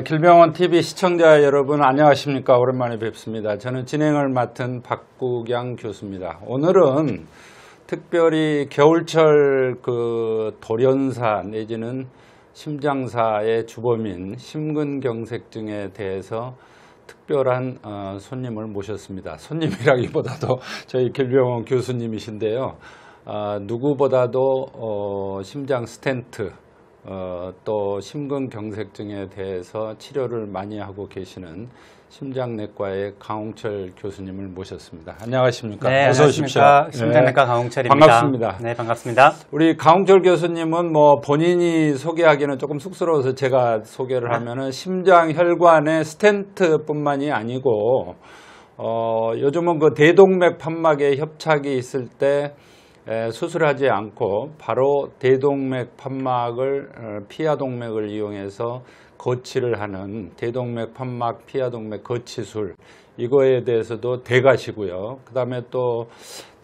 길병원 TV 시청자 여러분 안녕하십니까. 오랜만에 뵙습니다. 저는 진행을 맡은 박국양 교수입니다. 오늘은 특별히 겨울철 돌연사 내지는 심장사의 주범인 심근경색증에 대해서 특별한 손님을 모셨습니다. 손님이라기보다도 저희 길병원 교수님이신데요. 누구보다도 심장 스텐트 또 심근경색증에 대해서 치료를 많이 하고 계시는 심장내과의 강홍철 교수님을 모셨습니다. 안녕하십니까? 네, 어서 오십시오. 심장내과 네. 강홍철입니다. 반갑습니다. 네, 반갑습니다. 우리 강홍철 교수님은 본인이 소개하기는 조금 쑥스러워서 제가 소개를 하면은 심장혈관의 스텐트뿐만이 아니고 요즘은 대동맥 판막에 협착이 있을 때 수술하지 않고 바로 대동맥 판막을 피하동맥을 이용해서 거치를 하는 대동맥 판막 피하동맥 거치술, 이거에 대해서도 대가시고요. 그 다음에 또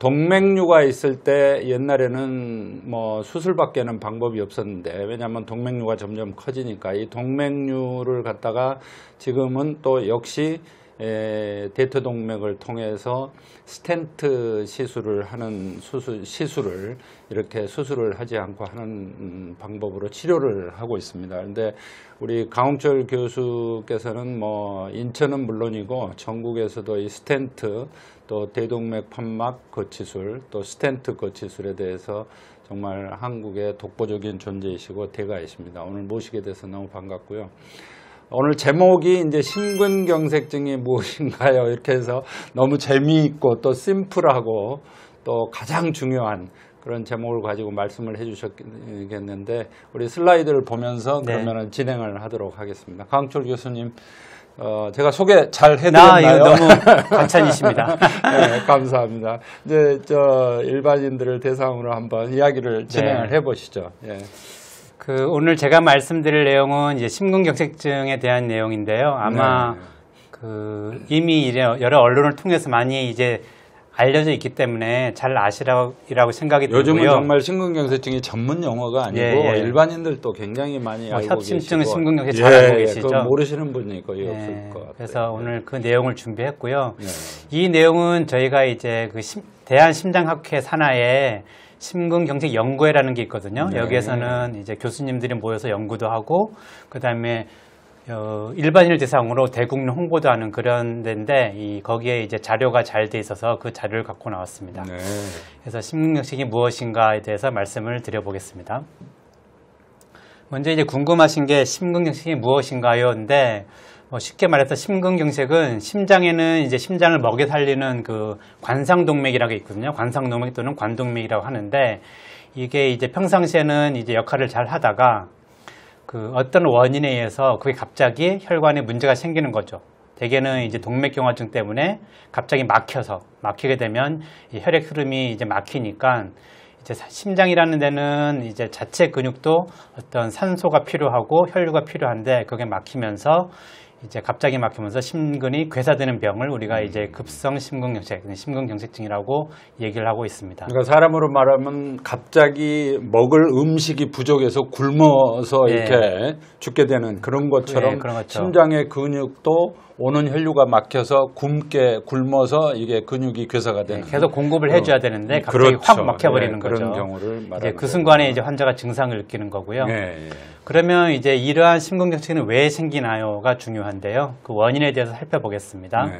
동맥류가 있을 때 옛날에는 수술밖에는 방법이 없었는데, 왜냐하면 동맥류가 점점 커지니까 이 동맥류를 갖다가 지금은 또 역시 대퇴동맥을 통해서 스텐트 시술을 하는 시술을 이렇게 수술을 하지 않고 하는 방법으로 치료를 하고 있습니다. 그런데 우리 강홍철 교수께서는 인천은 물론이고 전국에서도 이 스텐트 또 대동맥 판막 거치술 또 스텐트 거치술에 대해서 정말 한국의 독보적인 존재이시고 대가이십니다. 오늘 모시게 돼서 너무 반갑고요. 오늘 제목이 이제 심근경색증이 무엇인가요? 이렇게 해서 너무 재미있고 또 심플하고 또 가장 중요한 그런 제목을 가지고 말씀을 해주셨겠는데, 우리 슬라이드를 보면서 그러면 진행을 하도록 하겠습니다. 강홍철 교수님, 제가 소개 잘 해드렸나요? 이거 너무 과찬이십니다. 네, 감사합니다. 이제 일반인들을 대상으로 한번 이야기를 진행을 해보시죠. 예. 오늘 제가 말씀드릴 내용은 이제 심근경색증에 대한 내용인데요. 아마 이미 여러 언론을 통해서 많이 이제 알려져 있기 때문에 잘 아시라고 생각이 들고요. 요즘은 정말 심근경색증이 전문 용어가 아니고 일반인들도 굉장히 많이 알고 협심증, 계시고 심근경색 잘 알고 계시죠. 모르시는 분이 거의 없을 것 같아요. 그래서 오늘 그 내용을 준비했고요. 이 내용은 저희가 이제 대한심장학회 산하에 심근경색 연구회라는 게 있거든요. 여기에서는 이제 교수님들이 모여서 연구도 하고, 그 다음에 일반인을 대상으로 대국민 홍보도 하는 그런 데인데, 거기에 이제 자료가 잘 돼 있어서 그 자료를 갖고 나왔습니다. 그래서 심근경색이 무엇인가에 대해서 말씀을 드려보겠습니다. 먼저 이제 궁금하신 게 심근경색이 무엇인가요?인데, 쉽게 말해서 심근경색은 심장에는 이제 심장을 먹여 살리는 관상동맥이라는 게 있거든요. 관상동맥 또는 관동맥이라고 하는데, 이게 이제 평상시에는 이제 역할을 잘 하다가 어떤 원인에 의해서 그게 갑자기 혈관에 문제가 생기는 거죠. 대개는 이제 동맥경화증 때문에 갑자기 막히게 되면 이 혈액 흐름이 이제 막히니까 이제 심장이라는 데는 이제 자체 근육도 어떤 산소가 필요하고 혈류가 필요한데, 그게 막히면서 이제 갑자기 막히면서 심근이 괴사되는 병을 우리가 이제 급성 심근경색증이라고 얘기를 하고 있습니다. 그러니까 사람으로 말하면 갑자기 먹을 음식이 부족해서 굶어서 이렇게 죽게 되는 그런 것처럼, 그런 것처럼 심장의 근육도 오는 혈류가 막혀서 굶어서 이게 근육이 괴사가 되는. 계속 공급을 해줘야 되는데 갑자기 확 막혀버리는 거죠. 그런 경우를 말하는 그 순간에 이제 환자가 증상을 느끼는 거고요. 그러면 이제 이러한 심근경색은 왜 생기나요가 중요한데요. 그 원인에 대해서 살펴보겠습니다.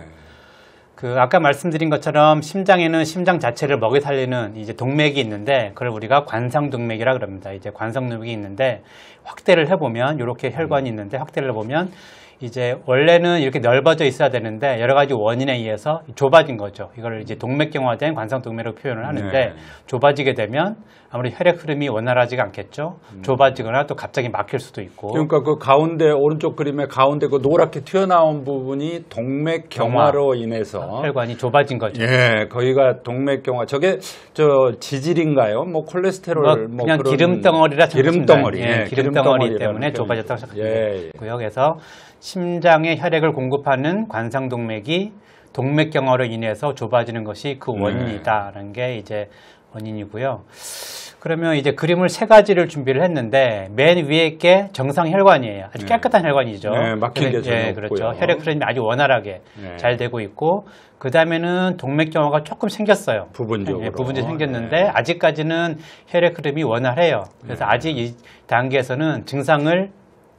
아까 말씀드린 것처럼 심장에는 심장 자체를 먹여 살리는 이제 동맥이 있는데, 그걸 우리가 관상동맥이라 그럽니다. 이제 관상동맥이 있는데, 확대를 해보면 이렇게 혈관이 있는데, 확대를 해보면 이제 원래는 이렇게 넓어져 있어야 되는데 여러 가지 원인에 의해서 좁아진 거죠. 이걸 이제 동맥경화된 관상동맥으로 표현을 하는데, 좁아지게 되면 아무래도 혈액 흐름이 원활하지가 않겠죠. 좁아지거나 또 갑자기 막힐 수도 있고. 그러니까 가운데 오른쪽 그림의 가운데 노랗게 튀어나온 부분이 동맥경화로 인해서 혈관이 좁아진 거죠. 거기가 동맥경화. 저게 지질인가요? 콜레스테롤 그냥 기름덩어리라 기름덩어리. 기름덩어리 때문에 좁아졌다고 생각하고요. 그래서 심장에 혈액을 공급하는 관상동맥이 동맥경화로 인해서 좁아지는 것이 그 원인이다라는 게 이제 원인이고요. 그러면 이제 그림을 세 가지를 준비를 했는데 맨 위에 게 정상 혈관이에요. 아주 깨끗한 혈관이죠. 네, 막힌 게 전혀 없고요. 그렇죠. 혈액 흐름이 아주 원활하게 네. 잘 되고 있고 그 다음에는 동맥경화가 조금 생겼어요. 부분적으로. 부분적으로 생겼는데 네. 아직까지는 혈액 흐름이 원활해요. 그래서 아직 이 단계에서는 증상을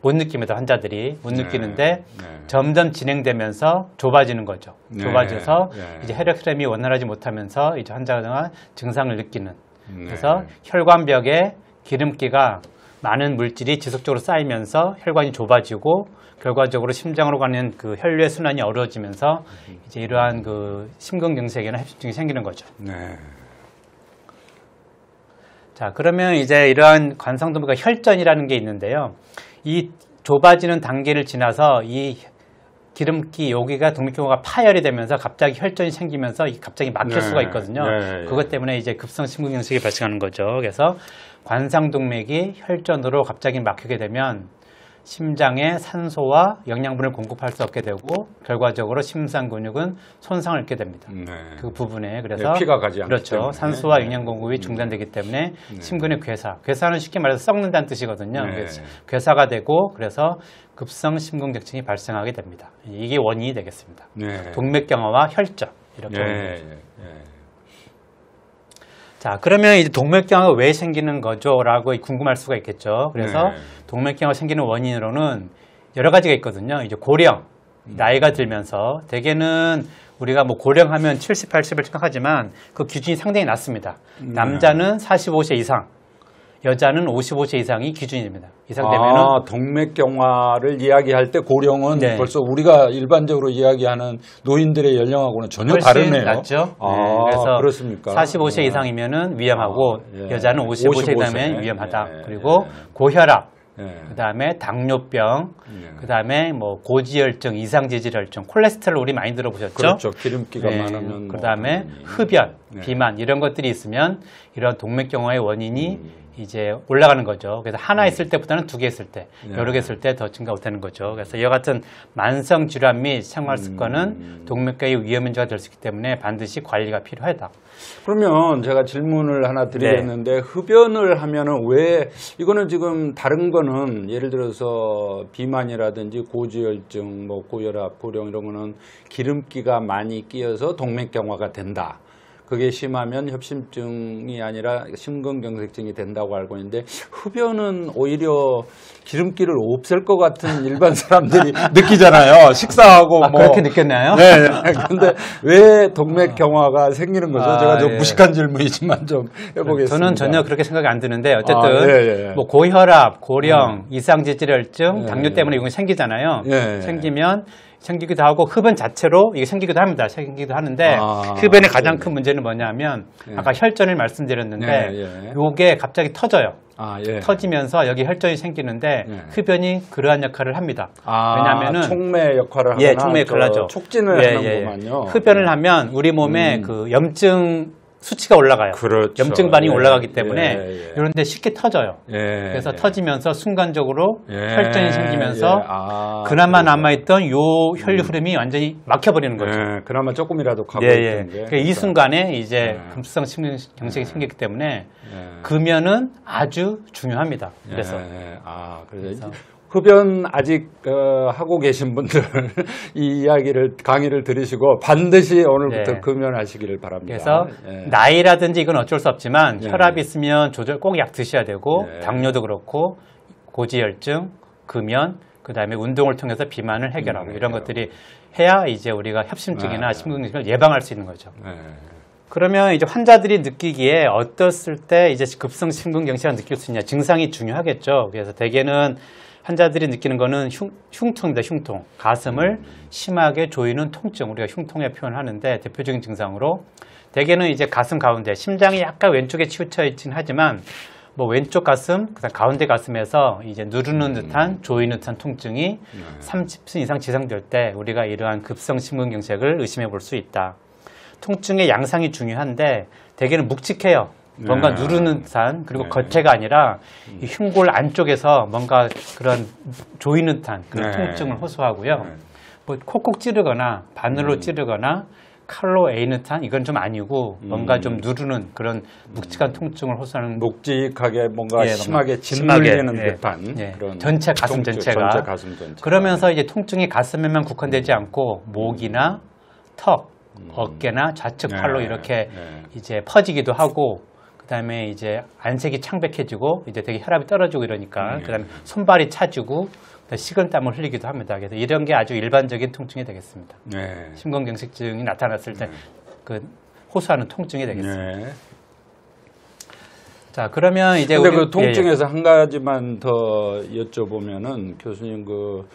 못 느낍니다. 환자들이 못 느끼는데 네. 점점 진행되면서 좁아지는 거죠. 네. 좁아져서 네. 이제 혈액 흐름이 원활하지 못하면서 이제 환자가 증상을 느끼는. 네. 그래서 혈관벽에 기름기가 많은 물질이 지속적으로 쌓이면서 혈관이 좁아지고 결과적으로 심장으로 가는 그 혈류의 순환이 어려워지면서 이제 이러한 그 심근경색이나 협심증이 생기는 거죠. 네. 자, 그러면 이제 이러한 관상동맥과 혈전이라는 게 있는데요. 이 좁아지는 단계를 지나서 이 기름기 여기가 동맥경화가 파열이 되면서 갑자기 혈전이 생기면서 갑자기 막힐 네. 수가 있거든요. 네. 그것 때문에 이제 급성 심근경색이 발생하는 거죠. 그래서 관상동맥이 혈전으로 갑자기 막히게 되면 심장에 산소와 영양분을 공급할 수 없게 되고 결과적으로 심장 근육은 손상을 입게 됩니다. 네. 그 부분에 그래서 네, 피가 가지 않기 그렇죠. 때문에. 산소와 네. 영양 공급이 중단되기 때문에 심근의 괴사는 쉽게 말해서 썩는다는 뜻이거든요. 네. 그래서 괴사가 되고 그래서 급성 심근경색이 발생하게 됩니다. 이게 원인이 되겠습니다. 네. 동맥경화와 혈전 이렇게. 예, 원인이 예, 되죠. 예. 자, 그러면 이제 동맥경화가 왜 생기는 거죠?라고 궁금할 수가 있겠죠. 그래서 네. 동맥경화 생기는 원인으로는 여러 가지가 있거든요. 이제 고령, 나이가 들면서 대개는 우리가 뭐 고령하면 70, 80을 생각하지만 그 기준이 상당히 낮습니다. 남자는 45세 이상, 여자는 55세 이상이 기준입니다. 이상 되면은 동맥경화를 이야기할 때 고령은 네. 벌써 우리가 일반적으로 이야기하는 노인들의 연령하고는 전혀 훨씬 다르네요. 낮죠. 아, 그래서 그렇습니까? 45세 네. 이상이면은 위험하고 예. 여자는 55세 55세. 이상이면 위험하다. 예. 그리고 고혈압, 예. 그다음에 당뇨병, 예. 그다음에 뭐 고지혈증, 이상지질혈증, 콜레스테롤 우리 많이 들어보셨죠? 그렇죠. 기름기가 네. 많으면 그다음에 당연히. 흡연, 네. 비만 이런 것들이 있으면 이런 동맥경화의 원인이 이제 올라가는 거죠. 그래서 하나 있을 때보다는 두 개 있을 때, 네. 여러 개 있을 때 더 증가가 되는 거죠. 그래서 이와 같은 만성 질환 및 생활 습관은 동맥경화의 위험 인자가 될 수 있기 때문에 반드시 관리가 필요하다. 그러면 제가 질문을 하나 드리겠는데 흡연을 하면은 왜 이거는 지금 다른 거는 예를 들어서 비만이라든지 고지혈증, 뭐 고혈압, 고령 이런 거는 기름기가 많이 끼어서 동맥경화가 된다. 그게 심하면 협심증이 아니라 심근경색증이 된다고 알고 있는데 흡연은 오히려 기름기를 없앨 것 같은 일반 사람들이 느끼잖아요. 식사하고 뭐 그렇게 느꼈나요? 네. 근데 왜 동맥경화가 생기는 거죠? 제가 좀 예. 무식한 질문이지만 좀 해보겠습니다. 저는 전혀 그렇게 생각이 안 드는데 어쨌든 예, 예. 뭐 고혈압, 고령, 이상지질혈증, 예, 당뇨 때문에 이건 생기잖아요. 예. 생기면 생기기도 하고 흡연 자체로 이게 생기기도 합니다. 생기기도 하는데 아, 흡연의 가장 큰 문제는 뭐냐면 예. 아까 혈전을 말씀드렸는데 예, 예. 요게 갑자기 터져요. 아, 예. 터지면서 여기 혈전이 생기는데 예. 흡연이 그러한 역할을 합니다. 아, 왜냐하면은 촉매 역할을 하거나 예, 촉매 역할을 하죠. 촉진을 예, 하는구만요. 흡연을 하면 우리 몸에 그 염증 수치가 올라가요. 그렇죠. 염증 반응이 예, 올라가기 때문에 예, 예. 이런 데 쉽게 터져요. 예, 그래서 예. 터지면서 순간적으로 예, 혈전이 생기면서 예. 아, 그나마 그렇죠. 남아있던 요 혈류 흐름이 완전히 막혀버리는 거죠. 예, 그나마 조금이라도 가고 예, 예. 있던 게. 그러니까 이 순간에 이제 예. 급성 심근경색이 생기기 때문에 예. 금연은 아주 중요합니다. 그래서 예, 그래서 흡연 아직 하고 계신 분들 이 이야기를 강의를 들으시고 반드시 오늘부터 네. 금연하시기를 바랍니다. 그래서 예. 나이라든지 이건 어쩔 수 없지만 예. 혈압이 있으면 조절 꼭 약 드셔야 되고 예. 당뇨도 그렇고 고지혈증, 금연, 그다음에 운동을 통해서 비만을 해결하고 이런 것들이 해야 이제 우리가 협심증이나 예. 심근경색을 예방할 수 있는 거죠. 예. 그러면 이제 환자들이 느끼기에 어떻을 때 이제 급성 심근경색을 느낄 수 있냐 증상이 중요하겠죠. 그래서 대개는 환자들이 느끼는 거는 흉통입니다. 흉통. 가슴을 심하게 조이는 통증. 우리가 흉통에 표현하는데 대표적인 증상으로 대개는 이제 가슴 가운데 심장이 약간 왼쪽에 치우쳐 있긴 하지만 뭐 왼쪽 가슴, 그다음 가운데 가슴에서 이제 누르는 듯한 조이는 듯한 통증이 30분 이상 지속될 때 우리가 이러한 급성 심근경색을 의심해 볼 수 있다. 통증의 양상이 중요한데 대개는 묵직해요. 뭔가 네. 누르는 듯한 그리고 네. 겉에가 아니라 이 흉골 안쪽에서 뭔가 그런 조이는 듯한 그런 네. 통증을 호소하고요. 네. 뭐 콕콕 찌르거나 바늘로 찌르거나 칼로 에이는 듯한 이건 좀 아니고 뭔가 좀 누르는 그런 묵직한 통증을 호소하는 묵직하게 뭔가 예, 심하게 심하게, 짓눌리는 예, 듯한 예. 그런 전체 가슴 통증, 전체가 전체 가슴 전체. 그러면서 이제 통증이 가슴에만 국한되지 않고 목이나 턱, 어깨나 좌측 팔로 네, 이렇게 네. 이제 퍼지기도 하고 그다음에 이제 안색이 창백해지고 이제 되게 혈압이 떨어지고 이러니까 그다음에 손발이 차지고 식은땀을 흘리기도 합니다. 그래서 이런 게 아주 일반적인 통증이 되겠습니다. 네. 심근경색증이 나타났을 때 그 호소하는 통증이 되겠습니다. 네. 자, 그러면 이제 근데 우리 그 통증에서 한 가지만 더 여쭤보면은 교수님 그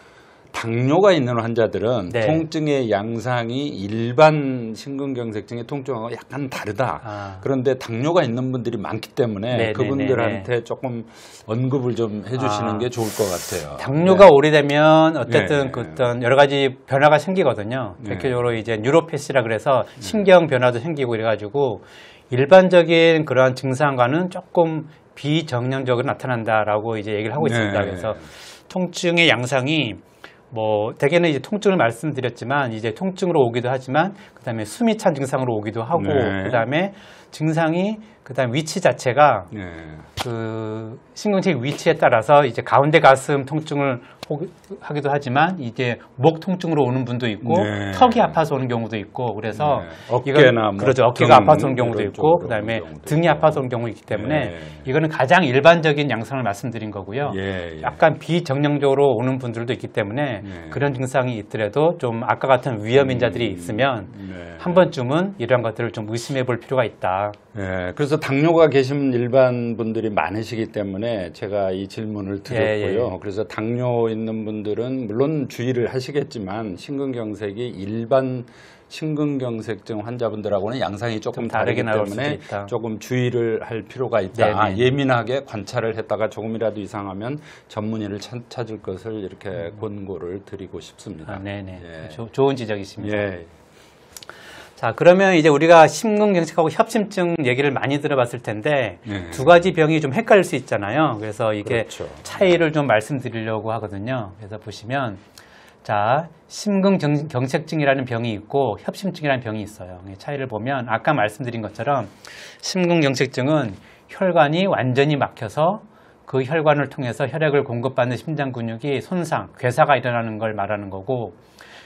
당뇨가 있는 환자들은 네. 통증의 양상이 일반 심근경색증의 통증하고 약간 다르다. 아. 그런데 당뇨가 있는 분들이 많기 때문에 네, 그분들한테 네, 네. 조금 언급을 좀 해주시는 아. 게 좋을 것 같아요. 당뇨가 네. 오래되면 어쨌든 네. 그 어떤 여러 가지 변화가 생기거든요. 네. 대표적으로 이제 뉴로패시라 그래서 신경 변화도 생기고 이래가지고 일반적인 그러한 증상과는 조금 비정량적으로 나타난다라고 이제 얘기를 하고 있습니다. 네. 그래서 통증의 양상이 뭐 대개는 이제 통증을 말씀드렸지만 이제 통증으로 오기도 하지만 그다음에 숨이 찬 증상으로 오기도 하고 네. 그다음에 증상이 그다음 위치 자체가 네. 그 심근경색 위치에 따라서 이제 가운데 가슴 통증을 하기도 하지만 이제 목 통증으로 오는 분도 있고 네. 턱이 아파서 오는 경우도 있고 그래서 네. 어깨나 뭐 그렇죠. 어깨가 등 아파서 오는 경우도 이런 있고 쪽으로 그다음에 오는 경우도 등이 있고. 아파서 오는 경우도 있기 때문에 네. 이거는 가장 일반적인 양상을 말씀드린 거고요. 예, 예. 약간 비정량적으로 오는 분들도 있기 때문에 네. 그런 증상이 있더라도 좀 아까 같은 위험인자들이 있으면 네. 한 번쯤은 이러한 것들을 좀 의심해 볼 필요가 있다. 네, 그래서 당뇨가 계신 일반 분들이 많으시기 때문에 제가 이 질문을 드렸고요. 예. 그래서 당뇨 있는 분들은 물론 주의를 하시겠지만 심근경색이 일반 심근경색증 환자분들하고는 양상이 조금 좀 다르게 다르기 나올 수도 때문에 있다. 조금 주의를 할 필요가 있다. 네네. 예민하게 관찰을 했다가 조금이라도 이상하면 전문의를 찾을 것을 이렇게 권고를 드리고 싶습니다. 아, 네네. 예. 좋은 지적이십니다. 예. 자, 그러면 이제 우리가 심근경색하고 협심증 얘기를 많이 들어봤을 텐데 네. 두 가지 병이 좀 헷갈릴 수 있잖아요. 그래서 이게 그렇죠. 차이를 좀 말씀드리려고 하거든요. 그래서 보시면 자, 심근경색증이라는 병이 있고 협심증이라는 병이 있어요. 이 차이를 보면 아까 말씀드린 것처럼 심근경색증은 혈관이 완전히 막혀서 그 혈관을 통해서 혈액을 공급받는 심장 근육이 손상, 괴사가 일어나는 걸 말하는 거고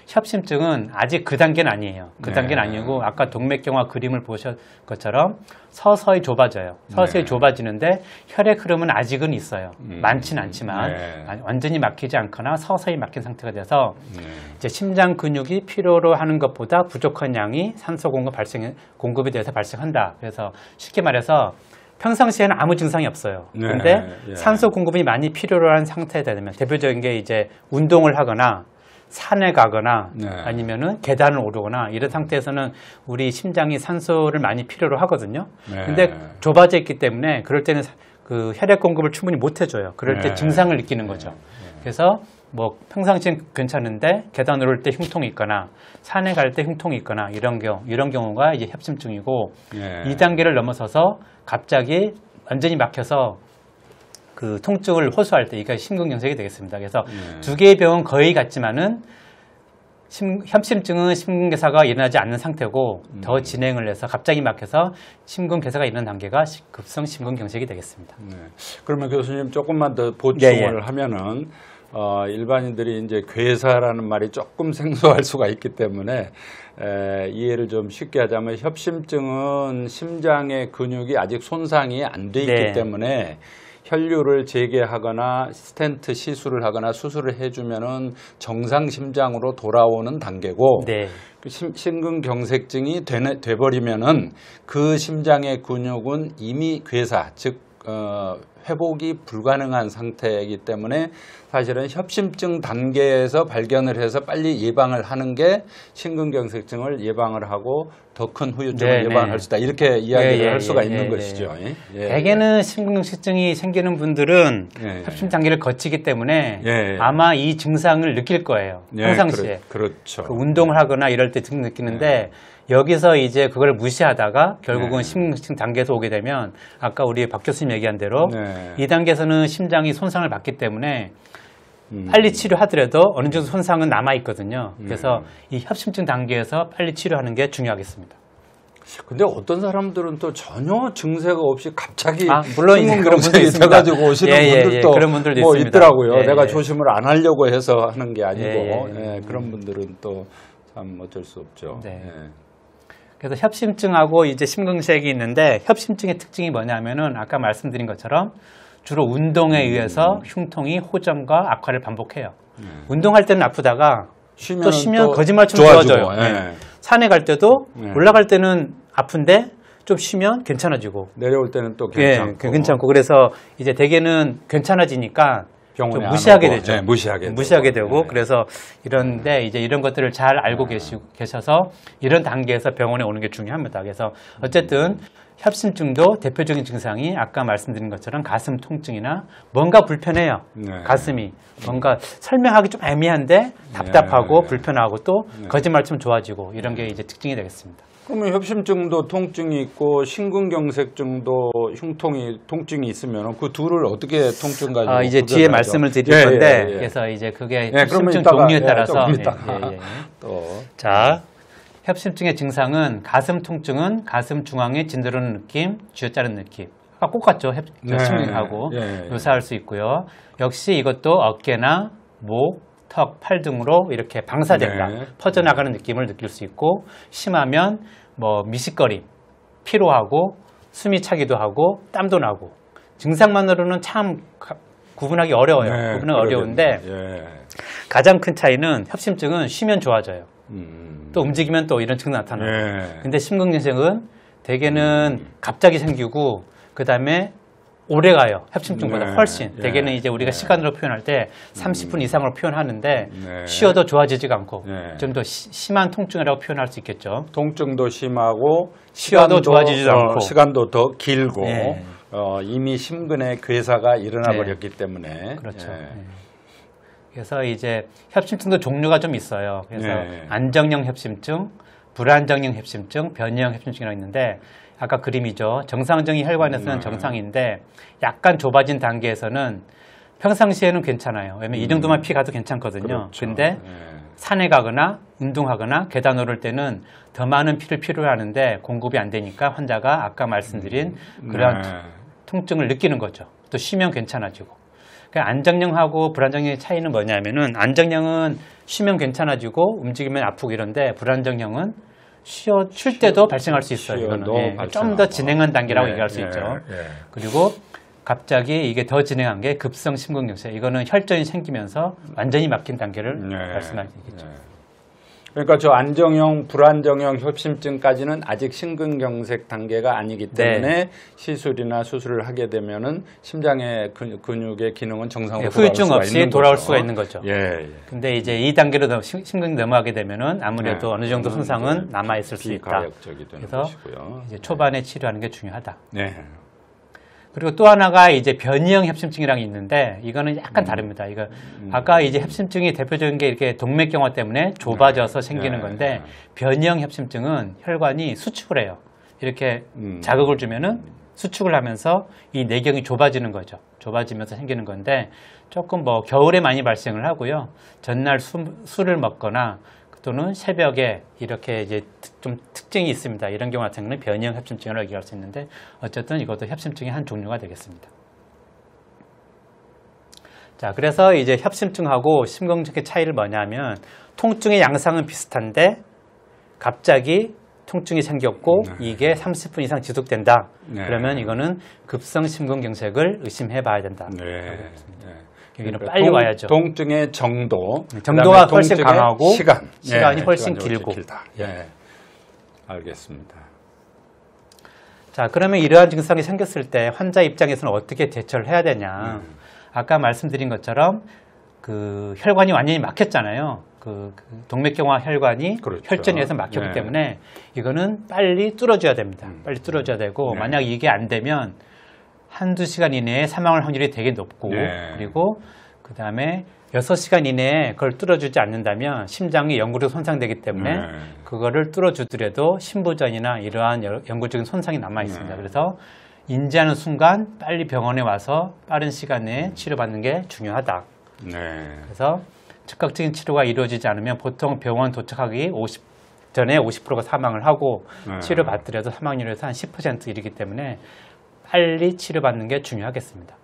협심증은 아직 그 단계는 아니에요. 그 네. 단계는 아니고 아까 동맥경화 그림을 보신 것처럼 서서히 좁아져요. 서서히 네. 좁아지는데 혈액 흐름은 아직은 있어요. 많지는 않지만 네. 완전히 막히지 않거나 서서히 막힌 상태가 돼서 네. 이제 심장 근육이 필요로 하는 것보다 부족한 양이 산소 공급에 대해서 발생한다. 그래서 쉽게 말해서 평상시에는 아무 증상이 없어요. 네, 근데 예. 산소 공급이 많이 필요로 하는 상태에 되면 대표적인 게 이제 운동을 하거나 산에 가거나 네. 아니면은 계단을 오르거나 이런 상태에서는 우리 심장이 산소를 많이 필요로 하거든요. 네. 근데 좁아져 있기 때문에 그럴 때는 그 혈액 공급을 충분히 못 해줘요. 그럴 때 네. 증상을 느끼는 거죠. 그래서 뭐 평상시엔 괜찮은데 계단 오를 때 흉통이 있거나 산에 갈 때 흉통이 있거나 이런 경우가 이제 협심증이고 네. 2단계를 넘어서서 갑자기 완전히 막혀서 그 통증을 호소할 때 이게 심근경색이 되겠습니다. 그래서 두 개의 병은 거의 같지만은 협심증은 심근괴사가 일어나지 않는 상태고 더 진행을 해서 갑자기 막혀서 심근괴사가 일어나는 단계가 급성 심근경색이 되겠습니다. 네. 그러면 교수님 조금만 더 보충을 예, 예. 하면은 일반인들이 이제 괴사라는 말이 조금 생소할 수가 있기 때문에 이해를 좀 쉽게 하자면 협심증은 심장의 근육이 아직 손상이 안 돼 있기 네. 때문에 혈류를 재개하거나 스텐트 시술을 하거나 수술을 해주면은 정상 심장으로 돌아오는 단계고 네. 그 심근경색증이 돼버리면은 그 심장의 근육은 이미 괴사 즉 회복이 불가능한 상태이기 때문에 사실은 협심증 단계에서 발견을 해서 빨리 예방을 하는 게 심근경색증을 예방을 하고 더 큰 후유증을 네, 예방할 네. 수 있다. 이렇게 이야기를 예, 할 수가 예, 있는 예, 것이죠. 예. 대개는 심근경색증이 생기는 분들은 예. 협심 단계를 거치기 때문에 예. 아마 이 증상을 느낄 거예요. 예, 평상시에. 그렇죠. 그 운동을 하거나 이럴 때 증 느끼는데 여기서 이제 그걸 무시하다가 결국은 네. 심근경색 단계에서 오게 되면 아까 우리 박 교수님 얘기한 대로 네. 이 단계에서는 심장이 손상을 받기 때문에 빨리 치료하더라도 어느 정도 손상은 남아 있거든요. 그래서 이 협심증 단계에서 빨리 치료하는 게 중요하겠습니다. 근데 어떤 사람들은 또 전혀 증세가 없이 갑자기 물론 이제 그런 분도 있습니다. 돼가지고 오시는 분들도 그런 분들도 뭐 있습니다. 있더라고요. 예, 내가 예. 조심을 안 하려고 해서 하는 게 아니고 예. 그런 분들은 또 참 어쩔 수 없죠. 네. 예. 그래서 협심증하고 이제 심근경색이 있는데 협심증의 특징이 뭐냐면은 아까 말씀드린 것처럼 주로 운동에 의해서 흉통이 호전과 악화를 반복해요. 운동할 때는 아프다가 또 쉬면 거짓말처럼 좋아져요. 예. 산에 갈 때도 네. 올라갈 때는 아픈데 좀 쉬면 괜찮아지고 내려올 때는 또 괜찮고. 괜찮고 그래서 이제 대개는 괜찮아지니까 병원에 좀 안 무시하게 오고. 되죠. 네, 무시하게 되고 네. 그래서 이런데 이제 이런 것들을 잘 알고 계셔서 이런 단계에서 병원에 오는 게 중요합니다. 그래서 어쨌든 협심증도 대표적인 증상이 아까 말씀드린 것처럼 가슴 통증이나 뭔가 불편해요. 네. 가슴이 뭔가 설명하기 좀 애매한데 답답하고 네. 불편하고 또 거짓말처럼 좋아지고 이런 게 이제 특징이 되겠습니다. 그러면 협심증도 통증이 있고 심근경색증도 통증이 있으면 그 둘을 어떻게 통증 가지고 이제 뒤에 구별하죠? 말씀을 드릴 예, 건데 예, 예. 그래서 이제 그게 그러면 협심증 이따가, 종류에 따라서 좀 이따가 예. 또 자, 협심증의 증상은 가슴 통증은 가슴 중앙에 진드러는 느낌, 쥐어짜는 느낌. 아까 똑같죠. 심근하고 예. 묘사할 수 있고요. 역시 이것도 어깨나 목, 턱, 팔 등으로 이렇게 방사된다. 네. 퍼져나가는 느낌을 느낄 수 있고 심하면 뭐 미식거림, 피로하고 숨이 차기도 하고 땀도 나고 증상만으로는 참 구분하기 어려워요. 네, 구분하기 어려운데 예. 가장 큰 차이는 협심증은 쉬면 좋아져요. 또 움직이면 또 이런 증상 나타나요. 예. 근데 심근경색은 대개는 갑자기 생기고 그 다음에 오래 가요. 협심증보다 네. 훨씬. 예. 대개는 이제 우리가 시간으로 표현할 때 30분 이상으로 표현하는데 네. 쉬어도 좋아지지가 않고 네. 좀 더 심한 통증이라고 표현할 수 있겠죠. 통증도 심하고 쉬어도 좋아지지도 않고. 시간도 더 길고 예. 이미 심근에 괴사가 일어나 버렸기 때문에 그렇죠. 예. 예. 그래서 이제 협심증도 종류가 좀 있어요. 그래서 네. 안정형 협심증, 불안정형 협심증, 변이형 협심증이라고 있는데 아까 그림이죠. 정상적인 혈관에서는 정상인데 약간 좁아진 단계에서는 평상시에는 괜찮아요. 왜냐면 이 정도만 피 가도 괜찮거든요. 그렇죠. 근데 예. 산에 가거나 운동하거나 계단 오를 때는 더 많은 피를 필요로 하는데 공급이 안 되니까 환자가 아까 말씀드린 그러한 네. 통증을 느끼는 거죠. 또 쉬면 괜찮아지고. 그러니까 안정형하고 불안정형의 차이는 뭐냐면은 안정형은 쉬면 괜찮아지고 움직이면 아프고 이런데 불안정형은 쉴 때도 발생할 수 있어요. 이거는 좀 더 진행한 단계라고 얘기할 수 있죠. 그리고 갑자기 이게 더 진행한 게 급성 심근경색. 이거는 혈전이 생기면서 완전히 막힌 단계를 말씀하시겠죠. 그러니까 저 안정형, 불안정형 협심증까지는 아직 심근경색 단계가 아니기 때문에 시술이나 수술을 하게 되면은 심장의 근육의 기능은 정상으로 후유증 돌아올 없이 수가 있는 돌아올 거죠. 수가 있는 거죠. 예. 근데 이제 이 단계로 심근이 넘어가게 되면은 아무래도 네. 어느 정도 손상은 남아 있을 수 있다. 비가역적이 되는 그래서 것이고요. 이제 초반에 치료하는 게 중요하다. 네. 그리고 또 하나가 이제 변이형 협심증이랑 있는데 이거는 약간 다릅니다. 이거 아까 이제 협심증이 대표적인 게 이렇게 동맥경화 때문에 좁아져서 생기는 건데 변이형 협심증은 혈관이 수축을 해요. 이렇게 자극을 주면은 수축을 하면서 이 내경이 좁아지는 거죠. 좁아지면서 생기는 건데 조금 뭐 겨울에 많이 발생을 하고요. 전날 술을 먹거나 또는 새벽에 이렇게 이제 좀 특징이 있습니다. 이런 경우 같은 경우는 변이형 협심증이라고 얘기할 수 있는데 어쨌든 이것도 협심증의 한 종류가 되겠습니다. 자, 그래서 이제 협심증하고 심근경색의 차이를 뭐냐면 통증의 양상은 비슷한데 갑자기 통증이 생겼고 이게 30분 이상 지속된다. 그러면 이거는 급성 심근경색을 의심해 봐야 된다. 여기는 그러니까 빨리 와야죠. 통증의 정도가 훨씬 강하고 시간이 예, 훨씬 길고. 길다. 예. 알겠습니다. 자, 그러면 이러한 증상이 생겼을 때 환자 입장에서는 어떻게 대처를 해야 되냐? 아까 말씀드린 것처럼 그 혈관이 완전히 막혔잖아요. 그 동맥경화 혈관이 그렇죠. 혈전에서 막혔기 때문에 이거는 빨리 뚫어줘야 됩니다. 빨리 뚫어줘야 되고 만약 이게 안 되면 한두 시간 이내에 사망할 확률이 되게 높고 그리고 그 다음에 6시간 이내에 그걸 뚫어주지 않는다면 심장이 영구적으로 손상되기 때문에 그거를 뚫어주더라도 심부전이나 이러한 영구적인 손상이 남아 있습니다. 그래서 인지하는 순간 빨리 병원에 와서 빠른 시간 내에 치료받는 게 중요하다. 네. 그래서 즉각적인 치료가 이루어지지 않으면 보통 병원 도착하기 전에 50%가 사망을 하고 네. 치료받더라도 사망률에서 한 10% 이르기 때문에 빨리 치료받는 게 중요하겠습니다.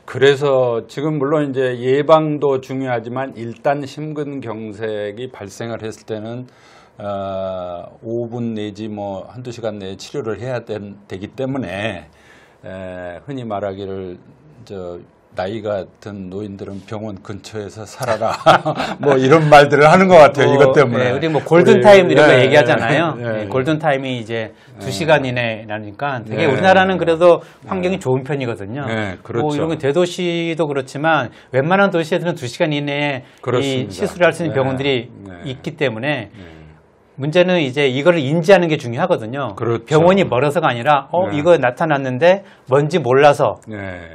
그래서 지금 물론 이제 예방도 중요하지만 일단 심근경색이 발생을 했을 때는 5분 내지 뭐 한두 시간 내에 치료를 해야 되기 때문에 흔히 말하기를 나이가 든 노인들은 병원 근처에서 살아라 뭐 이런 말들을 하는 것 같아요. 이것 때문에. 네, 우리 뭐 골든타임 이런 거 얘기하잖아요. 네. 골든타임이 이제 2시간 이내라니까 되게 우리나라는 그래도 환경이 좋은 편이거든요. 네, 그렇죠. 뭐 이런 거 대도시도 그렇지만 웬만한 도시에서는 2시간 이내에 이 시술을 할 수 있는 병원들이 있기 때문에 문제는 이제 이거를 인지하는 게 중요하거든요. 그렇죠. 병원이 멀어서가 아니라 이거 나타났는데 뭔지 몰라서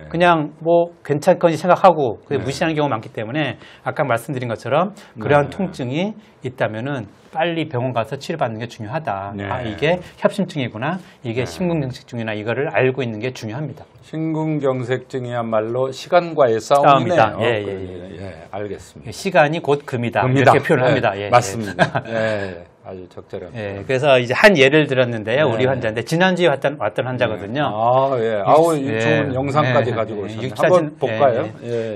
그냥 뭐 괜찮거니 생각하고 무시하는 경우가 많기 때문에 아까 말씀드린 것처럼 그러한 통증이 있다면은 빨리 병원 가서 치료받는 게 중요하다. 아, 이게 협심증이구나. 이게 심근경색증이나 이거를 알고 있는 게 중요합니다. 심근경색증이야말로 시간과의 싸움이네요. 예, 알겠습니다. 시간이 곧 금이다. 이렇게 표현을 합니다. 맞습니다. 아주 적절한. 그래서 이제 한 예를 들었는데요. 우리 환자인데 지난주에 왔던 환자거든요. 좋은 영상까지 가지고 오셨네요. 한번 볼까요?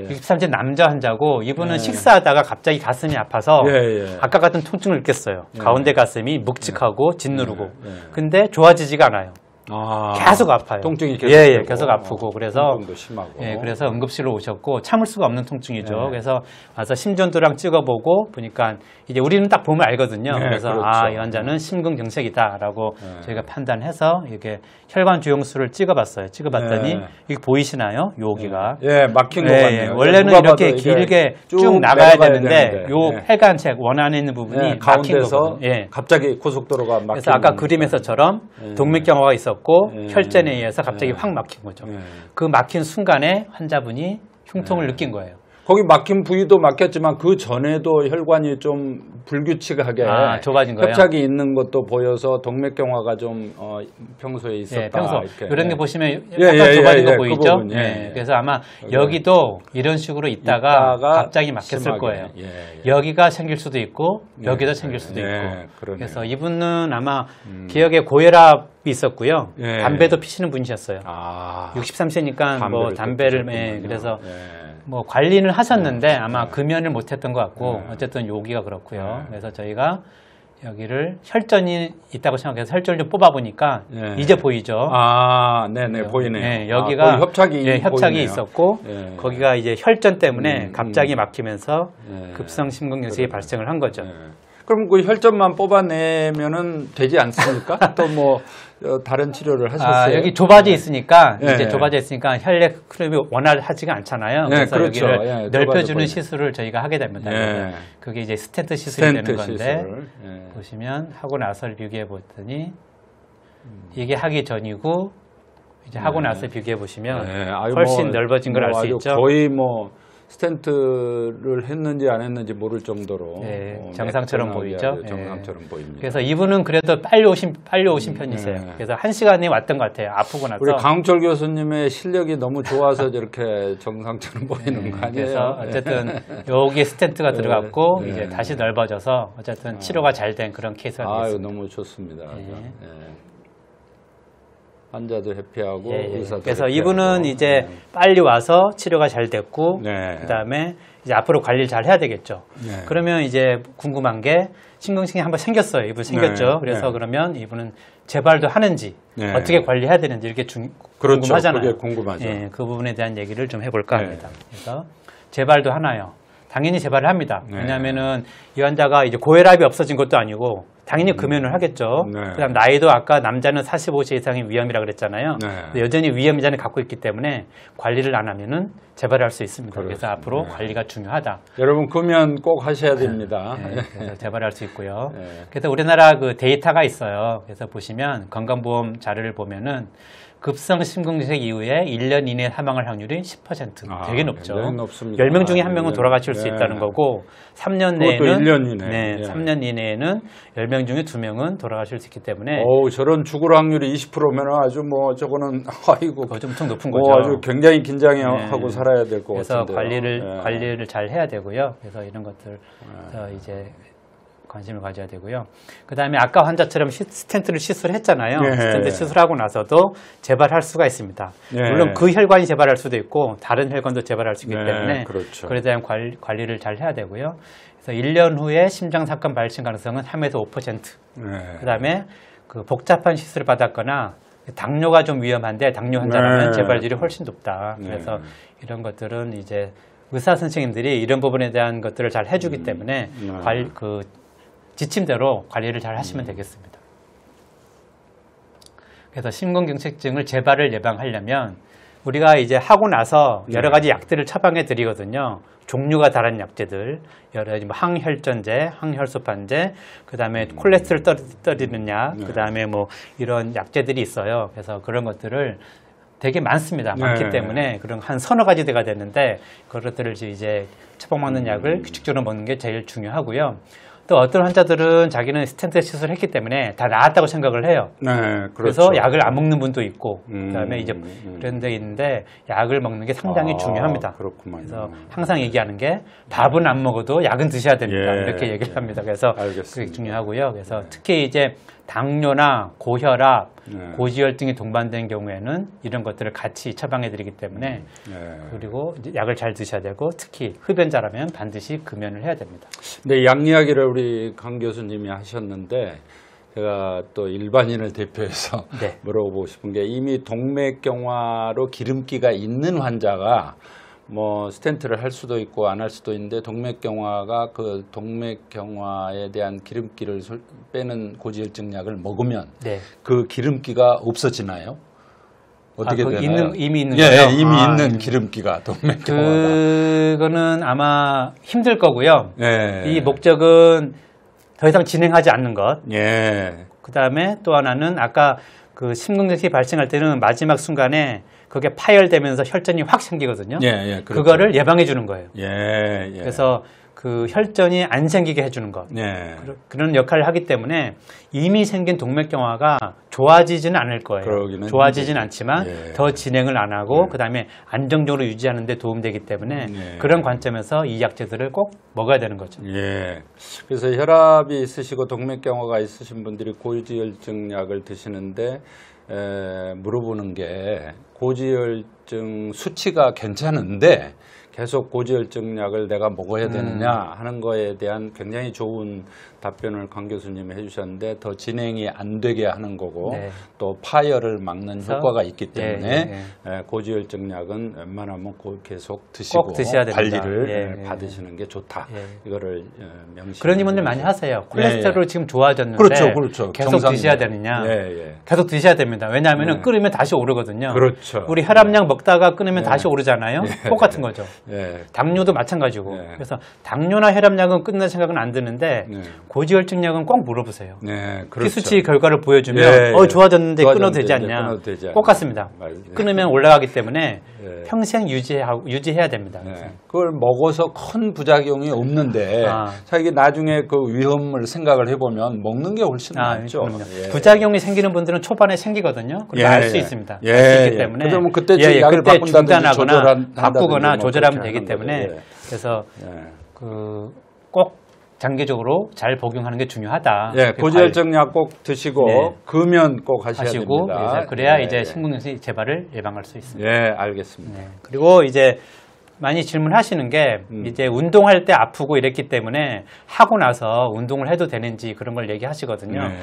63세 남자 환자고 이분은 식사하다가 갑자기 가슴이 아파서 아까 같은 통증을 느꼈어요. 가운데 가슴이 묵직하고 짓누르고. 근데 좋아지지가 않아요. 계속 아파요. 통증이 계속 계속 아프고 그래서 통증도 심하고. 그래서 응급실로 오셨고 참을 수가 없는 통증이죠. 그래서 와서 심전도랑 찍어보고 보니까 이제 우리는 딱 보면 알거든요. 그래서 그렇죠. 이 환자는 심근경색이다라고 저희가 판단해서 이렇게 혈관 주용수를 찍어봤어요. 찍어봤더니 이게 보이시나요? 여기가 막힌 것 같네요. 원래는 이렇게 길게 쭉 나가야 되는데 요 폐관체 원 안에 있는 부분이 막힌 거거든요. 갑자기 고속도로가 막힌. 그래서 아까 그림에서처럼 동맥경화가 있었고 혈전에 의해서 갑자기 확 막힌 거죠. 그 막힌 순간에 환자분이 흉통을 느낀 거예요. 거기 막힌 부위도 막혔지만 그 전에도 혈관이 좀 불규칙하게 좁아진 거예요. 협착이 있는 것도 보여서 동맥경화가 좀 평소에 있었다. 평소 이렇게. 이런 게 보시면 약간 좁아진 거 보이죠? 그 그래서 아마 여기도 이런 식으로 있다가 갑자기 막혔을 심하게. 거예요. 여기가 생길 수도 있고 여기도 생길 수도 있고. 그래서 이분은 아마 기억에 고혈압이 있었고요. 담배도 피시는 분이셨어요. 63세니까 뭐 담배를 그래서 뭐 관리는 하셨는데 아마 금연을 못했던 것 같고 어쨌든 여기가 그렇고요. 그래서 저희가 여기를 혈전이 있다고 생각해서 혈전을 좀 뽑아보니까 이제 보이죠. 보이네요. 여기가 협착이 있었고 거기가 이제 혈전 때문에 갑자기 막히면서 급성 심근경색이 발생을 한 거죠. 그럼 그 혈전만 뽑아내면은 되지 않습니까? 또 뭐 다른 치료를 하셨어요? 여기 좁아져 있으니까 이제 좁아져 있으니까 혈액 흐름이 원활하지가 않잖아요. 그래서 여기를 넓혀주는 시술을 저희가 하게 됩니다. 그게 이제 스텐트 시술이 되는 건데 보시면 하고 나서를 비교해 보더니 이게 하기 전이고 이제 하고 나서 비교해 보시면 훨씬 넓어진 걸 알 수 있죠. 거의 뭐 스텐트를 했는지 안 했는지 모를 정도로 정상처럼 보이죠. 정상처럼 보입니다. 그래서 이분은 그래도 빨리 오신 편이세요. 그래서 1시간에 왔던 것 같아요. 아프고 나서. 우리 강철 교수님의 실력이 너무 좋아서 저렇게 정상처럼 보이는 거 아니에요? 그래서 어쨌든 여기에 스텐트가 들어갔고 이제 다시 넓어져서 어쨌든 치료가 잘 된 그런 케이스가 되겠습니다. 너무 좋습니다. 환자도 해피하고 의사도 그래서 해피하고. 이분은 이제 빨리 와서 치료가 잘 됐고 그다음에 이제 앞으로 관리를 잘 해야 되겠죠. 그러면 이제 궁금한 게 심근경색이 한번 생겼어요. 이분 생겼죠. 그래서 그러면 이분은 재발도 하는지 어떻게 관리해야 되는지 이렇게 궁금하잖아요. 그게 궁금하죠. 그 부분에 대한 얘기를 좀 해볼까 합니다. 그래서 재발도 하나요. 당연히 재발을 합니다. 왜냐하면은 이 환자가 이제 고혈압이 없어진 것도 아니고 당연히 금연을 하겠죠. 그다음 나이도 아까 남자는 45세 이상의 위험이라 그랬잖아요. 여전히 위험 이전에 갖고 있기 때문에 관리를 안 하면은 재발할 수 있습니다. 그래서 앞으로 관리가 중요하다. 여러분 금연 꼭 하셔야 됩니다. 그래서 재발할 수 있고요. 그래서 우리나라 그 데이터가 있어요. 그래서 보시면 건강보험 자료를 보면은 급성 심근경색 이후에 1년 이내 사망할 확률이 10%. 되게 높죠. 굉장히 높습니다. 10명 중에 1명은 돌아가실 수 네. 있다는 거고 3년 그것도 내에는 1년 이내. 네, 예. 3년 이내에는 10명 중에 2명은 돌아가실 수 있기 때문에 저런 죽을 확률이 20%면 아주 뭐 저거는 아이고 그거 좀 엄청 높은 뭐 거죠. 아주 굉장히 긴장하고 살아야 될 것 그래서 같은데요. 관리를 잘 해야 되고요. 그래서 이런 것들 이제 관심을 가져야 되고요. 그 다음에 아까 환자처럼 스텐트를 시술했잖아요. 예. 스텐트 시술하고 나서도 재발할 수가 있습니다. 예. 물론 그 혈관이 재발할 수도 있고 다른 혈관도 재발할 수 있기 네, 때문에 그렇죠. 그에 대한 관리를 잘 해야 되고요. 그래서 1년 후에 심장사건 발생 가능성은 3에서 5%. 네. 그 다음에 그 복잡한 시술을 받았거나 당뇨가 좀 위험한데 당뇨 환자라면 네. 재발률이 훨씬 높다. 네. 그래서 이런 것들은 이제 의사 선생님들이 이런 부분에 대한 것들을 잘 해주기 때문에 그 지침대로 관리를 잘 하시면 되겠습니다. 그래서 심근경색증을 재발을 예방하려면 우리가 이제 하고 나서 여러 가지 약들을 처방해 드리거든요. 종류가 다른 약제들, 여러 가지 뭐 항혈전제, 항혈소판제, 그 다음에 콜레스테롤 떨어뜨리는 약, 그 다음에 뭐 이런 약제들이 있어요. 그래서 그런 것들을 되게 많습니다. 많기 네. 때문에 그런 한 서너 가지 대가 되는데 그것들을 이제 처방받는 약을 규칙적으로 먹는 게 제일 중요하고요. 또 어떤 환자들은 자기는 스텐트 시술했기 때문에 다 나았다고 생각을 해요. 네, 그렇죠. 그래서 약을 안 먹는 분도 있고 그다음에 이제 그런 데 있는데 약을 먹는 게 상당히 중요합니다. 그렇구만요. 그래서 항상 얘기하는 게 밥은 안 먹어도 약은 드셔야 됩니다. 예, 이렇게 얘기를 합니다. 그래서 알겠습니다. 그게 중요하고요. 그래서 특히 이제 당뇨나 고혈압, 네. 고지혈증이 동반된 경우에는 이런 것들을 같이 처방해 드리기 때문에 네. 그리고 이제 약을 잘 드셔야 되고 특히 흡연자라면 반드시 금연을 해야 됩니다. 근데 약 이야기를 우리 강 교수님이 하셨는데 제가 또 일반인을 대표해서 네. 물어보고 싶은 게 이미 동맥경화로 기름기가 있는 환자가 뭐 스텐트를 할 수도 있고 안 할 수도 있는데 동맥경화가 그 동맥경화에 대한 기름기를 빼는 고지혈증 약을 먹으면 네. 그 기름기가 없어지나요? 어떻게 되나요? 이미 있는 예, 거요? 예, 이미 있는 기름기가 동맥경화가. 그거는 아마 힘들 거고요. 예. 이 목적은 더 이상 진행하지 않는 것. 예. 그 다음에 또 하나는 아까 그 심근경색이 발생할 때는 마지막 순간에 그게 파열되면서 혈전이 확 생기거든요. 예, 예. 그렇죠. 그거를 예방해 주는 거예요. 예, 예. 그래서 그 혈전이 안 생기게 해주는 것. 예. 그런 역할을 하기 때문에 이미 생긴 동맥경화가 좋아지지는 않을 거예요. 그러기는 좋아지지는 힘들죠. 않지만 예. 더 진행을 안 하고 그다음에 안정적으로 유지하는 데 도움되기 때문에 예. 그런 관점에서 이 약제들을 꼭 먹어야 되는 거죠. 예. 그래서 혈압이 있으시고 동맥경화가 있으신 분들이 고지혈증 약을 드시는데 물어보는 게 고지혈증 수치가 괜찮은데 계속 고지혈증 약을 내가 먹어야 되느냐 하는 거에 대한 굉장히 좋은 답변을 강 교수님이 해주셨는데 더 진행이 안 되게 하는 거고 네. 또 파열을 막는 효과가 있기 때문에 예. 고지혈증 약은 웬만하면 계속 드시고 꼭 드셔야 됩니다. 관리를 예. 받으시는 게 좋다. 예. 이거를 명시. 그런 질문들 많이 하세요. 콜레스테롤 지금 좋아졌는데 그렇죠, 그렇죠. 계속 정상입니다. 드셔야 되느냐? 예, 예. 계속 드셔야 됩니다. 왜냐하면 네. 끓이면 다시 오르거든요. 그렇죠. 우리 혈압약 먹다가 끊으면 다시 오르잖아요. 똑같은 거죠. 예. 당뇨도 마찬가지고. 네. 그래서 당뇨나 혈압약은 끝날 생각은 안 드는데 네. 고지혈증 약은 꼭 물어보세요. 네, 그렇죠. 피수치 결과를 보여주면 예, 예. 좋아졌는데 끊어도 되지 좋아졌는데 않냐. 끊어도 되지 않냐. 똑같습니다. 맞아요. 끊으면 올라가기 때문에 예. 평생 유지해야 됩니다. 네. 그걸 먹어서 큰 부작용이 없는데 자기 나중에 그 위험을 생각을 해보면 먹는 게 훨씬 낫죠. 그럼요. 예. 부작용이 생기는 분들은 초반에 생기거든요. 그럼 알 수 있습니다. 예, 알 수 있기 예. 때문에 그러면 그때 약을 그때 바꾼다든지 중단하거나 바꾸거나 뭐 조절하면 그렇게 되기 하는 때문에 거죠. 예. 그래서 예. 꼭 장기적으로 잘 복용하는 게 중요하다. 예, 고지혈증 약 꼭 드시고 네. 금연 꼭 하셔야 하시고 됩니다. 그래야 예, 이제 예. 심근경색 재발을 예방할 수 있습니다. 예, 알겠습니다. 네. 그리고 이제 많이 질문하시는 게 이제 운동할 때 아프고 이랬기 때문에 하고 나서 운동을 해도 되는지 그런 걸 얘기하시거든요. 네.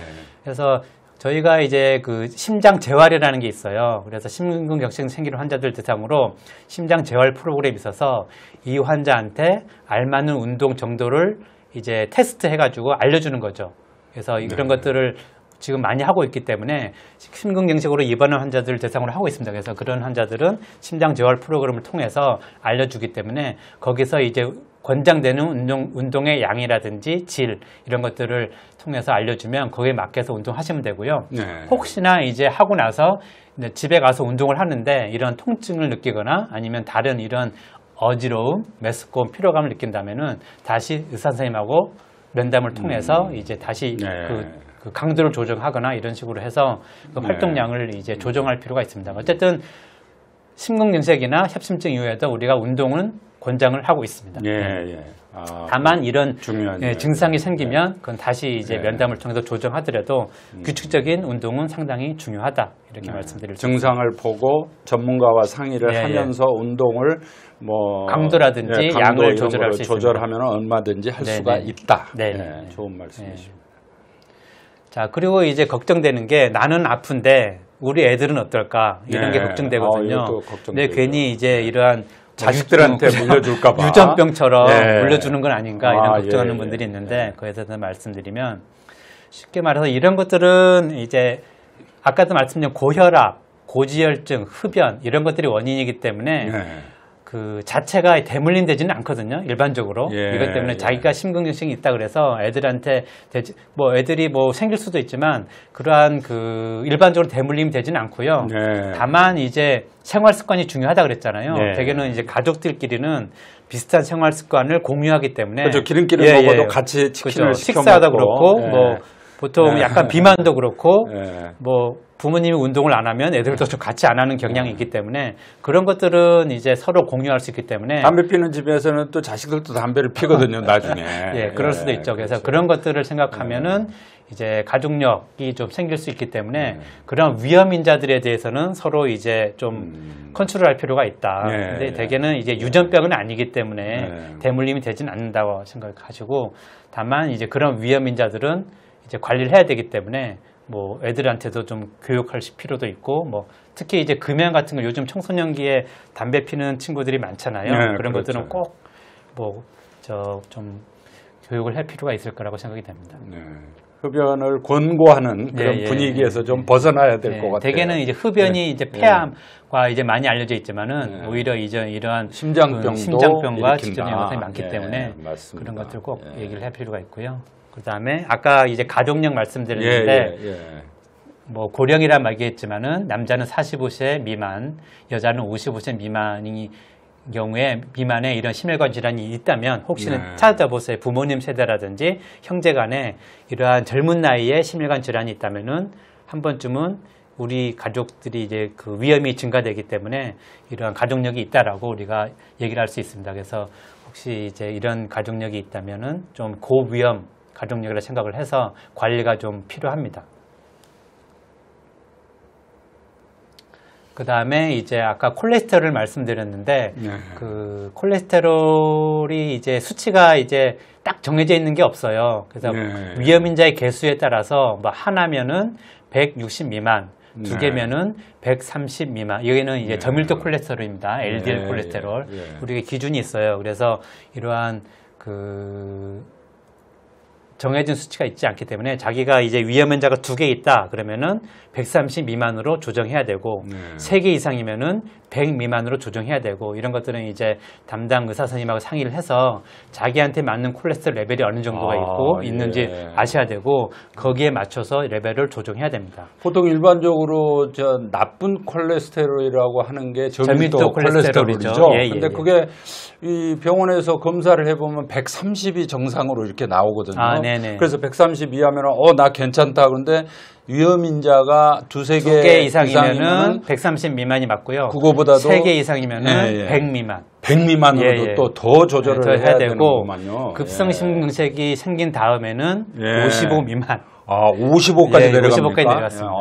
그래서 저희가 이제 그 심장 재활이라는 게 있어요. 그래서 심근경색 생기는 환자들 대상으로 심장 재활 프로그램이 있어서 이 환자한테 알맞는 운동 정도를 이제 테스트 해가지고 알려주는 거죠. 그래서 이런 것들을 지금 많이 하고 있기 때문에 심근경색으로 입원한 환자들을 대상으로 하고 있습니다. 그래서 그런 환자들은 심장 재활 프로그램을 통해서 알려주기 때문에 거기서 이제 권장되는 운동의 양이라든지 질 이런 것들을 통해서 알려주면 거기에 맞게서 운동하시면 되고요. 네. 혹시나 이제 하고 나서 이제 집에 가서 운동을 하는데 이런 통증을 느끼거나 아니면 다른 이런 어지러움, 메스꺼움, 피로감을 느낀다면은 다시 의사 선생님하고 면담을 통해서 이제 다시 네. 그 강도를 조정하거나 이런 식으로 해서 그 활동량을 이제 조정할 필요가 있습니다. 어쨌든 심근경색이나 협심증 이후에도 우리가 운동은 권장을 하고 있습니다. 예. 다만 이런 중요한 증상이 생기면 그건 다시 이제 네. 면담을 통해서 조정하더라도 규칙적인 운동은 상당히 중요하다 이렇게 말씀드릴 수 있습니다. 증상을 보고 전문가와 상의를 예, 하면서 운동을 뭐 강도라든지 강도 양을 이런 조절할 거를 수 있습니다. 조절하면 얼마든지 할 네, 수가 네. 있다. 네, 예, 네. 좋은 말씀이십니다. 자, 그리고 이제 걱정되는 게 나는 아픈데 우리 애들은 어떨까 이런 네. 게 걱정되거든요. 이것도 걱정되죠. 근데 괜히 이제 이러한 자식들한테 물려줄까 봐. 유전병처럼 예. 물려주는 건 아닌가 이런 걱정하는 예, 분들이 예. 있는데 그에 대해서 말씀드리면 쉽게 말해서 이런 것들은 이제 아까도 말씀드린 고혈압, 고지혈증, 흡연 이런 것들이 원인이기 때문에 예. 그 자체가 대물림 되지는 않거든요. 일반적으로. 예, 이것 때문에 예. 자기가 심근경색이 있다 그래서 애들한테 뭐 애들이 뭐 생길 수도 있지만 그러한 그 일반적으로 대물림이 되지는 않고요. 예. 다만 이제 생활 습관이 중요하다 그랬잖아요. 예. 대개는 이제 가족들끼리는 비슷한 생활 습관을 공유하기 때문에 그렇죠. 기름기를 예, 먹어도 예. 같이 치킨을 그렇죠. 시켜 식사하다 먹고. 그렇고 예. 뭐 보통 예. 약간 비만도 그렇고 예. 뭐 부모님이 운동을 안 하면 애들도 좀 같이 안 하는 경향이 있기 때문에 그런 것들은 이제 서로 공유할 수 있기 때문에 담배 피는 집에서는 또 자식들도 담배를 피거든요, 나중에. 예, 그럴 수도 있죠. 그래서 그렇죠. 그런 것들을 생각하면은 이제 가족력이 좀 생길 수 있기 때문에 그런 위험인자들에 대해서는 서로 이제 좀 컨트롤할 필요가 있다. 네. 근데 대개는 이제 유전병은 아니기 때문에 네. 대물림이 되진 않는다고 생각하시고 다만 이제 그런 위험인자들은 이제 관리를 해야 되기 때문에 뭐 애들한테도 좀 교육할 필요도 있고 뭐 특히 이제 금연 같은 거 요즘 청소년기에 담배 피는 친구들이 많잖아요. 네, 그런 그렇죠. 것들은 꼭 뭐 좀 교육을 할 필요가 있을 거라고 생각이 됩니다. 네. 흡연을 권고하는 그런 예, 분위기에서 좀 벗어나야 될 것 같아요. 대개는 이제 흡연이 이제 폐암과 이제 많이 알려져 있지만은 네. 오히려 이러한 심장병도 심장병과 일으킨다. 직전 현상이 많기 예, 때문에 맞습니다. 그런 것들 꼭 예. 얘기를 할 필요가 있고요. 그다음에 아까 이제 가족력 말씀드렸는데 예. 뭐 고령이란 말이겠지만은 남자는 45세 미만, 여자는 55세 미만이 경우에 비만에 이런 심혈관 질환이 있다면 혹시는 네. 찾아보세요. 부모님 세대라든지 형제간에 이러한 젊은 나이에 심혈관 질환이 있다면은 한 번쯤은 우리 가족들이 이제 그 위험이 증가되기 때문에 이러한 가족력이 있다라고 우리가 얘기를 할 수 있습니다. 그래서 혹시 이제 이런 가족력이 있다면은 좀 고위험 가족력이라 생각을 해서 관리가 좀 필요합니다. 그 다음에 이제 아까 콜레스테롤을 말씀드렸는데 네. 그 콜레스테롤이 이제 수치가 이제 딱 정해져 있는 게 없어요. 그래서 네. 위험인자의 개수에 따라서 뭐 하나면은 160 미만, 두 네. 개면은 130 미만. 여기는 이제 네. 저밀도 콜레스테롤입니다. LDL 네, 콜레스테롤. 예, 예. 우리가 기준이 있어요. 그래서 이러한 그 정해진 수치가 있지 않기 때문에 자기가 이제 위험인자가 2개 있다 그러면은 130 미만으로 조정해야 되고 네. 3개 이상이면은 100 미만으로 조정해야 되고 이런 것들은 이제 담당 의사 선생님하고 상의를 해서 자기한테 맞는 콜레스테롤 레벨이 어느 정도가 있고 있는지 예. 아셔야 되고 거기에 맞춰서 레벨을 조정해야 됩니다. 보통 일반적으로 저 나쁜 콜레스테롤이라고 하는 게 저밀도 저밀도 콜레스테롤이죠. 콜레스테롤이죠. 예, 예, 근데 예. 그게 이 병원에서 검사를 해보면 130이 정상으로 이렇게 나오거든요. 아, 네네. 그래서 130 이하면 나 괜찮다. 그런데 위험인자가 두세 개 2개 이상이면은 130 미만이 맞고요. 그거보다도 3개 이상이면은 예, 예. 100 미만. 100 미만으로도 예, 예. 또 더 조절을 더 해야 되고 되는구만요. 급성 심근경색이 생긴 다음에는 예. 55 미만. 55까지 예, 내려갑니까? 55까지 내려갔습니다.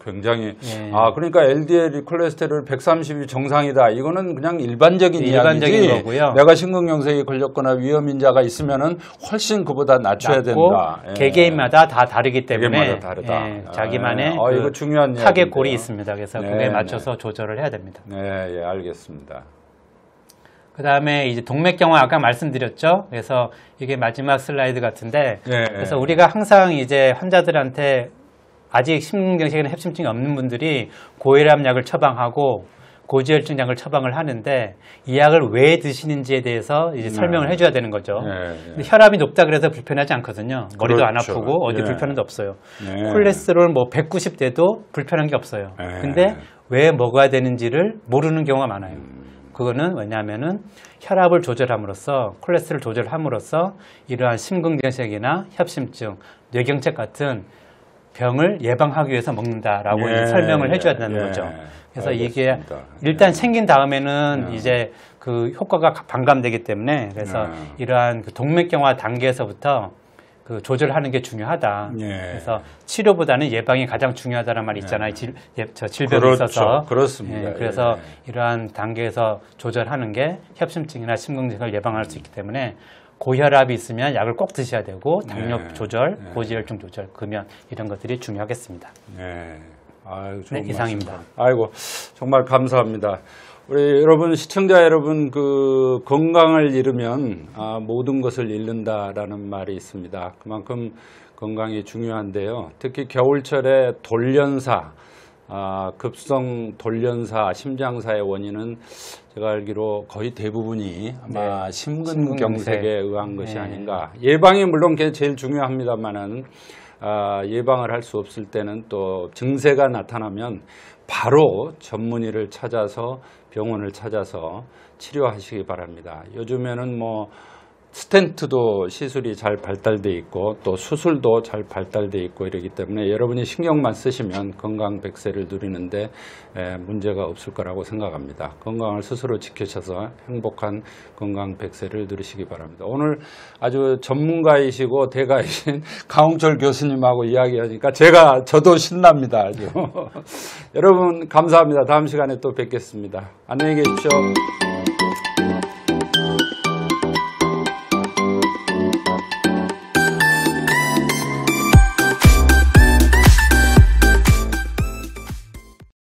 굉장히. 예. 그러니까 LDL 콜레스테롤 130이 정상이다. 이거는 그냥 일반적인 일반적인 이야기지. 거고요. 내가 심근경색이 걸렸거나 위험인자가 있으면은 훨씬 그보다 낮춰야 낮고 된다. 예. 개개인마다 다 다르기 때문에 개개인마다 다르다. 예, 자기만의 아, 이거 중요한 타겟골이 이야기인데요. 있습니다. 그래서 네, 그거에 맞춰서 조절을 해야 됩니다. 네, 예, 알겠습니다. 그 다음에 이제 동맥경화 아까 말씀드렸죠. 그래서 이게 마지막 슬라이드 같은데 예, 그래서 우리가 항상 이제 환자들한테 아직 심근경색이나 협심증이 없는 분들이 고혈압 약을 처방하고 고지혈증 약을 처방을 하는데 이 약을 왜 드시는지에 대해서 이제 설명을 해줘야 되는 거죠. 근데 혈압이 높다 그래서 불편하지 않거든요. 머리도 안 그렇죠. 아프고 어디 불편도 없어요. 네. 콜레스테롤 뭐 190대도 불편한 게 없어요. 근데 왜 먹어야 되는지를 모르는 경우가 많아요. 그거는 왜냐하면은 혈압을 조절함으로써 콜레스테롤 조절함으로써 이러한 심근경색이나 협심증, 뇌경색 같은 병을 예방하기 위해서 먹는다라고 이제 설명을 해줘야 된다는 거죠. 그래서 이게 일단 생긴 다음에는 이제 그 효과가 반감되기 때문에 그래서 이러한 그 동맥경화 단계에서부터 그 조절하는 게 중요하다. 그래서 치료보다는 예방이 가장 중요하다는 말이 있잖아요. 질병이 그렇죠. 있어서. 그렇습니다. 그래서 이러한 단계에서 조절하는 게 협심증이나 심근경색을 예방할 수 있기 때문에 고혈압이 있으면 약을 꼭 드셔야 되고 당뇨 조절, 고지혈증 조절, 금연 이런 것들이 중요하겠습니다. 아유, 네, 이상입니다. 아이고, 정말 감사합니다. 우리 여러분, 시청자 여러분, 그 건강을 잃으면 모든 것을 잃는다라는 말이 있습니다. 그만큼 건강이 중요한데요. 특히 겨울철에 돌연사, 급성 돌연사, 심장사의 원인은 제가 알기로 거의 대부분이 아마 심근경색에 의한 것이 아닌가. 예방이 물론 그게 제일 중요합니다만은 예방을 할 수 없을 때는 또 증세가 나타나면 바로 전문의를 찾아서 병원을 찾아서 치료하시기 바랍니다. 요즘에는 뭐 스텐트도 시술이 잘 발달돼 있고 또 수술도 잘 발달돼 있고 이러기 때문에 여러분이 신경만 쓰시면 건강 100세를 누리는데 문제가 없을 거라고 생각합니다. 건강을 스스로 지키셔서 행복한 건강 100세를 누리시기 바랍니다. 오늘 아주 전문가이시고 대가이신 강홍철 교수님하고 이야기하니까 저도 신납니다. 아주. 여러분 감사합니다. 다음 시간에 또 뵙겠습니다. 안녕히 계십시오.